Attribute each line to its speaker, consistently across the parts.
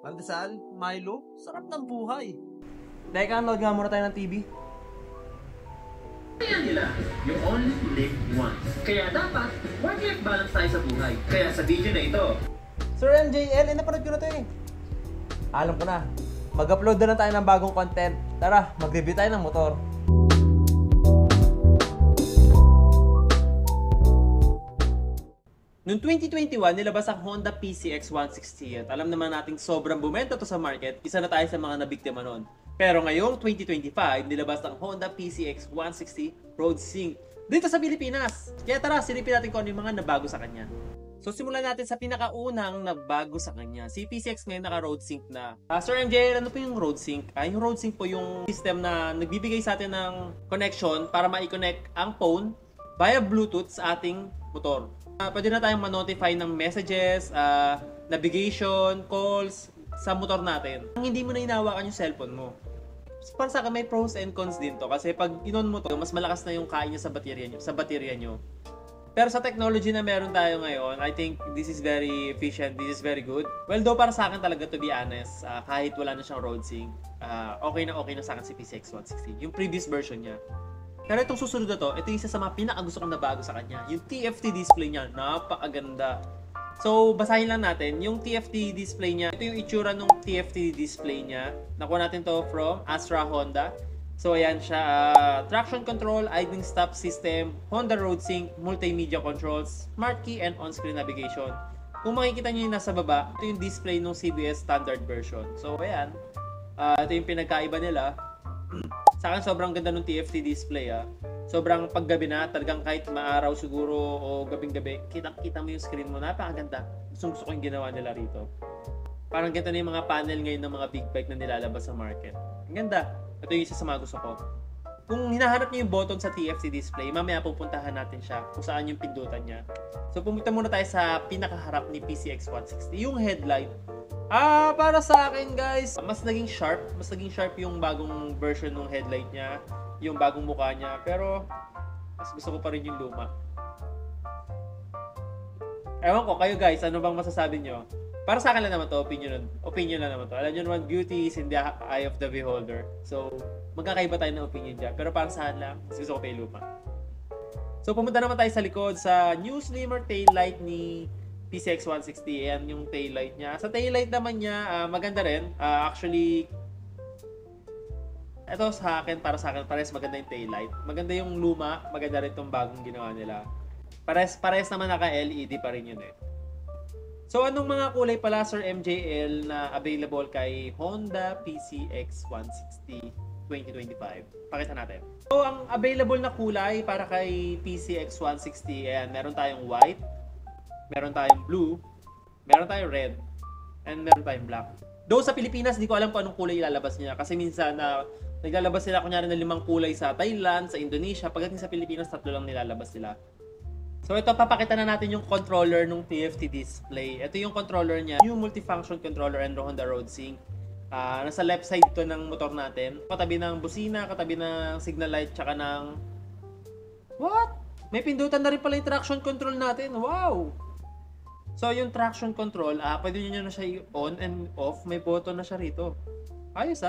Speaker 1: Pandesal, Milo, sarap ng buhay.
Speaker 2: Teka, load nga muna tayo ng TV.
Speaker 3: Kaya nila, you only live once. Kaya dapat, work-life balance tayo sa buhay. Kaya sa video na ito,
Speaker 2: Sir MJL, napanood ko na to eh. Alam ko na. Mag-upload na lang tayo ng bagong content. Tara, mag-review tayo ng motor. Noong 2021, nilabas ang Honda PCX 160 at alam naman nating sobrang bumenta to sa market, isa na tayo sa mga nabiktima nun. Pero ngayong 2025, nilabas ang Honda PCX 160 Road Sync dito sa Pilipinas. Kaya tara, silipin natin kung ano yung mga nabago sa kanya. So simulan natin sa pinakaunang nabago sa kanya. Si PCX ngayon naka-Road Sync na. Sir MJ, ano po yung Road Sync? Yung Road Sync po yung system na nagbibigay sa atin ng connection para ma-connect ang phone via Bluetooth sa ating motor. Pwede na tayong ma-notify ng messages, navigation, calls sa motor natin. Hindi mo na hinahawakan yung cellphone mo. Para sa akin, may pros and cons din to. Kasi pag inon mo to, mas malakas na yung kain niya sa baterya nyo. Pero sa technology na meron tayo ngayon, I think this is very efficient, this is very good. Well, though para sa akin talaga, to be honest, kahit wala na siyang road sync, okay na sa akin si PCX 160. Yung previous version niya. Pero itong susunod na to, ito yung isa sa mga pinakagusto kong nabago sa kanya. Yung TFT display niya, napakaganda. So, basahin lang natin. Yung TFT display niya, ito yung itsura ng TFT display niya. Nakuha natin to from Astra Honda. So, ayan siya. Traction control, idling stop system, Honda Road Sync, multimedia controls, smart key, and on-screen navigation. Kung makikita nyo yung nasa baba, ito yung display ng CBS standard version. So, ayan. Ito yung pinagkaiba nila. Sa akin, sobrang ganda ng TFT display. Sobrang paggabi na, talagang kahit maaraw siguro o gabing-gabi, kitang-kita mo yung screen mo. Napakaganda. Gusto ko yung ginawa nila rito. Parang ganito na yung mga panel ngayon ng mga big bike na nilalabas sa market. Ang ganda. Ito yung isa sa mga gusto ko. Kung hinahanap niyo yung button sa TFT display, mamaya pupuntahan natin siya kung saan yung pindutan niya. So pumunta muna tayo sa pinakaharap ni PCX 160, yung headlight. Para sa akin guys, mas naging sharp yung bagong version ng headlight niya, yung bagong mukha niya, pero mas gusto ko pa rin yung luma. Ewan ko, kayo guys, ano bang masasabi nyo? Para sa akin lang naman to, opinion lang naman to. Alam nyo naman, beauty is in the eye of the beholder. So, magkakaiba tayo ng opinion dyan. Pero para sa akin lang, mas gusto ko pa yung luma. So, pumunta naman tayo sa likod sa new slimmer taillight ni PCX 160. Ayan yung taillight niya. Sa taillight naman niya, maganda rin. Actually, ito para sa akin, pares maganda yung taillight. Maganda yung luma, maganda rin itong bagong ginawa nila. Pares naman naka-LED pa rin yun eh. So, anong mga kulay pala, Sir MJL, na available kay Honda PCX 160 2025? Pakita natin. So, ang available na kulay para kay PCX 160, ayan, meron tayong white, meron tayong blue, meron tayong red, and meron tayong black. Though sa Pilipinas, di ko alam kung anong kulay ilalabas niya. Kasi minsan naglalabas sila kunyari ng 5 kulay sa Thailand, sa Indonesia. Pagdating sa Pilipinas, 3 lang nilalabas sila. So ito, papakita na natin yung controller ng TFT display. Ito yung controller niya, yung multifunction controller and Honda Road Sync. Nasa left side ito ng motor natin. Katabi ng busina, katabi ng signal light, tsaka ng... What? May pindutan na rin pala yung traction control natin. Wow! So yung traction control, pwede nyo na siya on and off. May button na siya rito. Ayos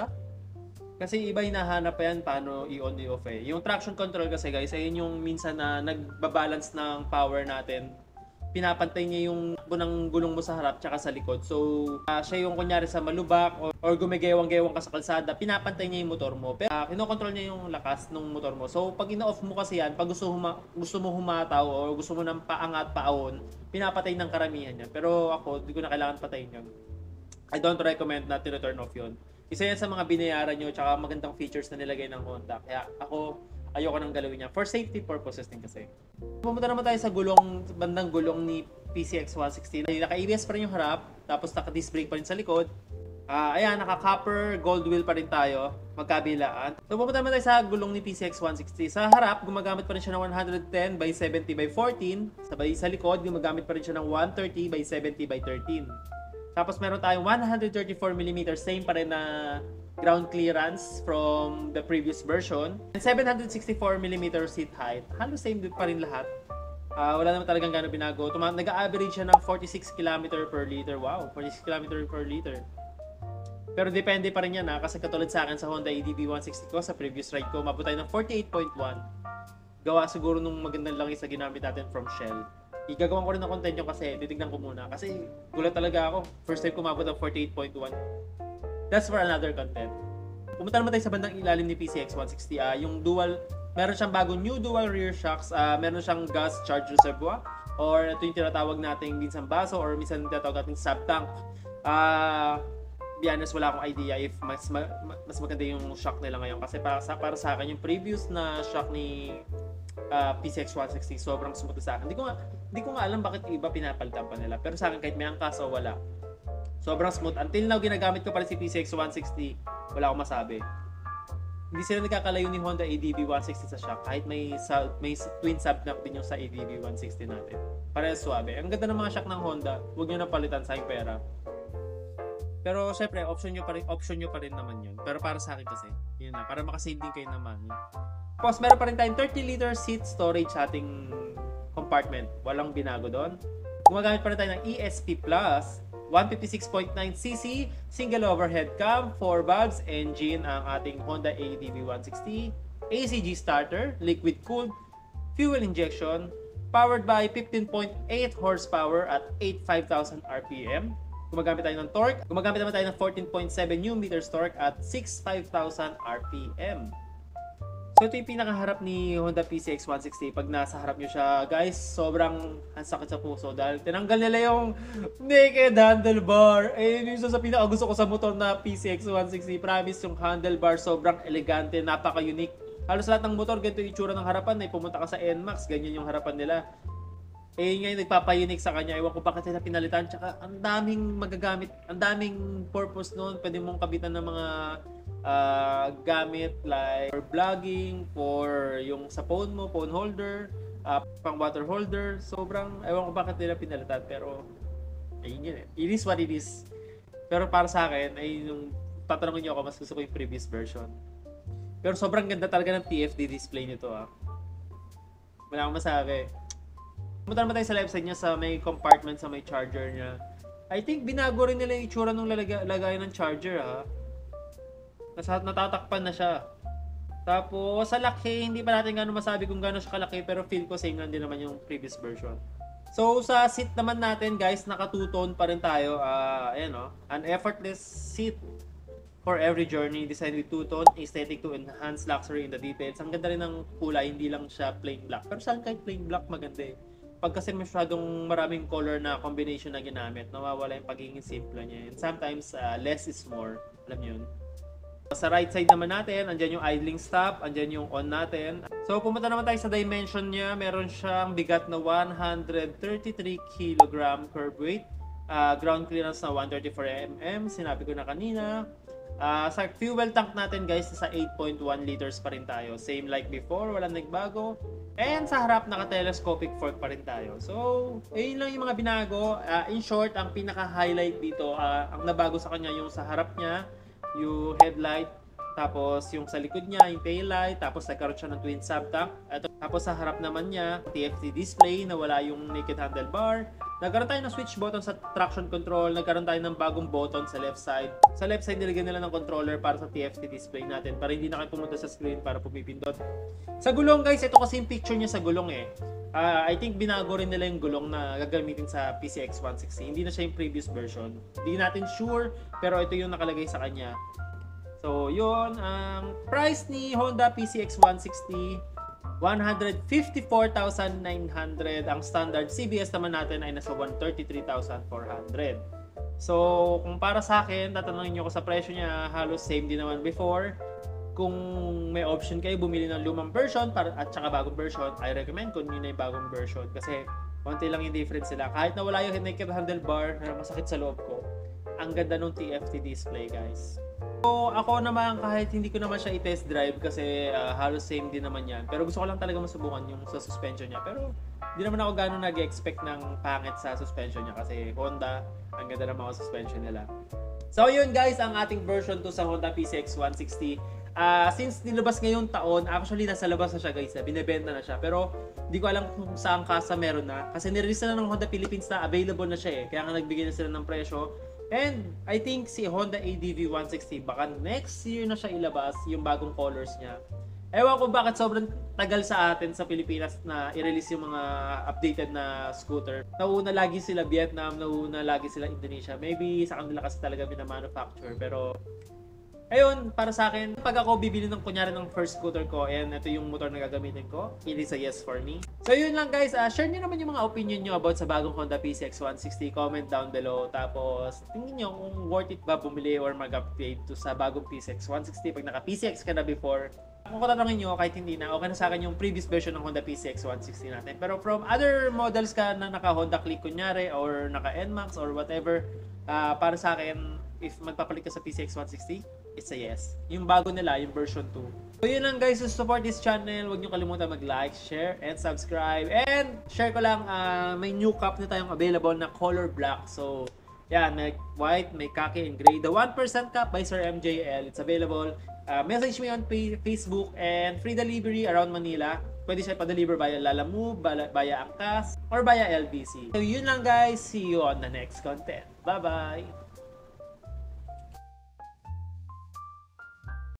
Speaker 2: Kasi iba hinahanap pa yan paano i-on i-off eh. Yung traction control kasi guys, ayun yung minsan na nagbabalance ng power natin. Pinapantay niya yung ng gulong mo sa harap tsaka sa likod. So, siya yung kunyari sa malubak or gumigewang-gewang ka sa kalsada, pinapantay niya yung motor mo. Pero kinokontrol niya yung lakas ng motor mo. So, pag ino-off mo kasi yan, pag gusto mo humataw o gusto mo ng paangat, paon, pinapatay ng karamihan yan. Pero ako, di ko na kailangan patayin yun. I don't recommend na to-turn off yun. Isa yan sa mga binayaran nyo tsaka magandang features na nilagay ng Honda. Kaya ako, ayoko nang galawin niya. For safety purposes din kasi. Pumunta naman tayo sa bandang gulong ni PCX 160. Naka-ABS pa rin yung harap, tapos naka-disc brake pa rin sa likod. Ayan, naka-copper gold wheel pa rin tayo, magkabilaan. So pumunta naman tayo sa gulong ni PCX 160. Sa harap, gumagamit pa rin siya ng 110 by 70 by 14. Sa likod, gumagamit pa rin siya ng 130 by 70 by 13. Tapos meron tayong 134mm, same pa rin na ground clearance from the previous version. And 764mm seat height. Halos same pa rin lahat. Wala naman talagang gano'ng binago. Nag-average siya ng 46 km per liter. Wow, 46 km per liter. Pero depende pa rin yan kasi katulad sa akin sa Honda ADV 160 ko, sa previous ride ko, umabot tayo ng 48.1. Gawa siguro nung magandang langis na ginamit natin from Shell. Igagawan ko rin ng content yung kasi titignan ko muna. Kasi gulat talaga ako. First time ko umabot ng 48.1. That's for another content. Pumunta naman tayo sa bandang ilalim ni PCX 160. Yung dual, meron siyang bagong new dual rear shocks. Meron siyang gas charge reservoir. Or ito yung tinatawag nating minsan baso or minsan tinatawag nating sub-tank. Be honest, wala akong idea if mas maganda yung shock nila ngayon. Kasi para sa akin, yung previous na shock ni PCX 160 sobrang smooth sa akin. Hindi ko nga alam bakit iba pinapalitan pa nila. Pero sa akin kahit may angkas o wala, sobrang smooth. Until now, ginagamit ko pa rin si PCX 160. Wala akong masabi. Hindi sila nagkakalayo ni Honda ADV 160 sa shock. Kahit may twin subknap din yung sa ADV 160 natin. Parehas suabe. Ang ganda ng mga shock ng Honda. Huwag nyo na palitan sa pera. Pero syempre, option nyo pa rin naman yun. Pero para sa akin kasi, yun na. Para makasave din kayo naman. Tapos meron pa rin tayong 30-liter seat storage sa ating compartment. Walang binago doon. Gumagamit pa rin tayo ng ESP Plus. 156.9cc, single overhead cam, 4 valves, engine ang ating Honda ADV 160. ACG starter, liquid cooled, fuel injection, powered by 15.8 horsepower at 85,000 RPM. Gumagamit tayo ng torque. Gumagamit naman tayo ng 14.7 Nm torque at 65,000 RPM. So ito yung pinakaharap ni Honda PCX 160. Pag nasa harap nyo siya, guys, sobrang ang sakit sa puso dahil tinanggal nila yung naked handlebar. Yun yung sa pinakagusto ko sa motor na PCX 160. Promise, yung handlebar sobrang elegante, napaka-unique. Halos lahat ng motor, ganito yung itsura ng harapan. Pumunta ka sa NMAX, ganyan yung harapan nila. Ngayon nagpapa-unique sa kanya. Ewan ko bakit sila pinalitan. Tsaka ang daming magagamit, ang daming purpose noon. Pwede mong kabitan ng mga gamit like for vlogging, for yung sa phone mo, phone holder, pang water holder. Sobrang, ewan ko bakit nila pinalitan. Pero, ayun yun eh. It is what it is. Pero para sa akin, ay yung tatanungin nyo ako, mas gusto ko yung previous version. Pero sobrang ganda talaga ng TFT display nito Wala akong masabi. Pumunta naman tayo sa left side niya sa may compartment, sa may charger niya. I think binago rin nila yung itsura ng lagayan ng charger Natatakpan na siya. Tapos sa laki, hindi pa natin gano'ng masabi kung gano'n siya kalaki, pero feel ko same lang din naman yung previous version. So sa seat naman natin guys, naka two-tone pa rin tayo. An effortless seat for every journey, designed with two-tone, aesthetic to enhance luxury in the details. Ang ganda rin ng kulay, hindi lang siya plain black. Pero saan kahit plain black maganda Pag kasi masyadong maraming color na combination na ginamit, nawawala yung pagiging simple niya. And sometimes, less is more. Alam niyo yun. Sa right side naman natin, andyan yung idling stop, andyan yung on natin. So, pumunta naman tayo sa dimension niya. Meron siyang bigat na 133 kg curb weight. Ground clearance na 134 mm. Sinabi ko na kanina. Sa fuel tank natin guys, sa 8.1 liters pa rin tayo. Same like before, walang nagbago. And sa harap, naka-telescopic fork pa rin tayo. So, ayun lang yung mga binago. In short, ang pinaka-highlight dito, ang nabago sa kanya yung sa harap niya, yung headlight, tapos yung sa likod niya, yung tail light, tapos nagkaroon siya ng twin subtank. Tapos sa harap naman niya, TFT display, nawala yung naked handlebar. Nagkaroon tayo ng switch button sa traction control, nagkaroon tayo ng bagong button sa left side. Sa left side, nilagyan nila ng controller para sa TFT display natin, para hindi na kayo pumunta sa screen para pumipindot. Sa gulong guys, ito kasi yung picture niya sa gulong I think binago rin nila yung gulong na gagamitin sa PCX 160. Hindi na siya yung previous version. Hindi natin sure, pero ito yung nakalagay sa kanya. So, yun. Ang price ni Honda PCX 160, 154,900. Ang standard CBS naman natin ay nasa 133,400. So, kung para sa akin, tatanungin nyo ko sa presyo niya, halos same din naman before. Kung may option kayo bumili ng lumang version at saka bagong version, I recommend kung yun na yung bagong version. Kasi konti lang yung difference sila. Kahit na wala yung naked handlebar na masakit sa loob ko, ang ganda ng TFT display guys. So ako naman, kahit hindi ko naman siya i-test drive kasi halos same din naman yan. Pero gusto ko lang talaga masubukan yung sa suspension niya. Pero hindi naman ako gano'n nag-expect ng pangit sa suspension niya kasi Honda, ang ganda ng mga suspension nila. So yun guys, ang ating version 2 sa Honda PCX 160. Since nilabas ngayong taon, actually nasa labas na siya guys, binebenta na siya. Pero hindi ko alam kung saan kasa meron na. Kasi nirelease na ng Honda Philippines na available na siya Kaya nga nagbigay na sila ng presyo. And I think si Honda ADV 160, baka next year na siya ilabas yung bagong colors niya. Ewan ko bakit sobrang tagal sa atin sa Pilipinas na i-release yung mga updated na scooter. Nauna lagi sila Vietnam, nauna lagi sila Indonesia. Maybe sa kanila kasi talaga minamanufacture. Pero ayun, para sa akin, pag ako bibili ng kunyari ng first scooter ko, and ito yung motor na gagamitin ko, it is a yes for me. So yun lang guys, share nyo naman yung mga opinion nyo about sa bagong Honda PCX 160. Comment down below. Tapos, tingin nyo kung worth it ba bumili or mag-upgrade to sa bagong PCX 160 pag naka-PCX ka na before. Kung tatanungin nyo, kahit hindi na, okay na sa akin yung previous version ng Honda PCX 160 natin. Pero from other models ka na naka-Honda Click kunyari, or naka-NMAX or whatever, para sa akin, if magpapalit ka sa PCX 160, it's a yes. Yung bago nila, yung version 2. So yun lang guys, to support this channel, huwag nyo kalimutan mag-like, share, and subscribe. And share ko lang, may new cup na tayong available na color black. So yan, may white, may khaki, and gray. The 1% cup by Sir MJL, it's available. Message me on Facebook, and free delivery around Manila. Pwede siya pa-deliver via Lalamove, via Angkas, or via LBC. So yun lang guys, see you on the next content. Bye-bye!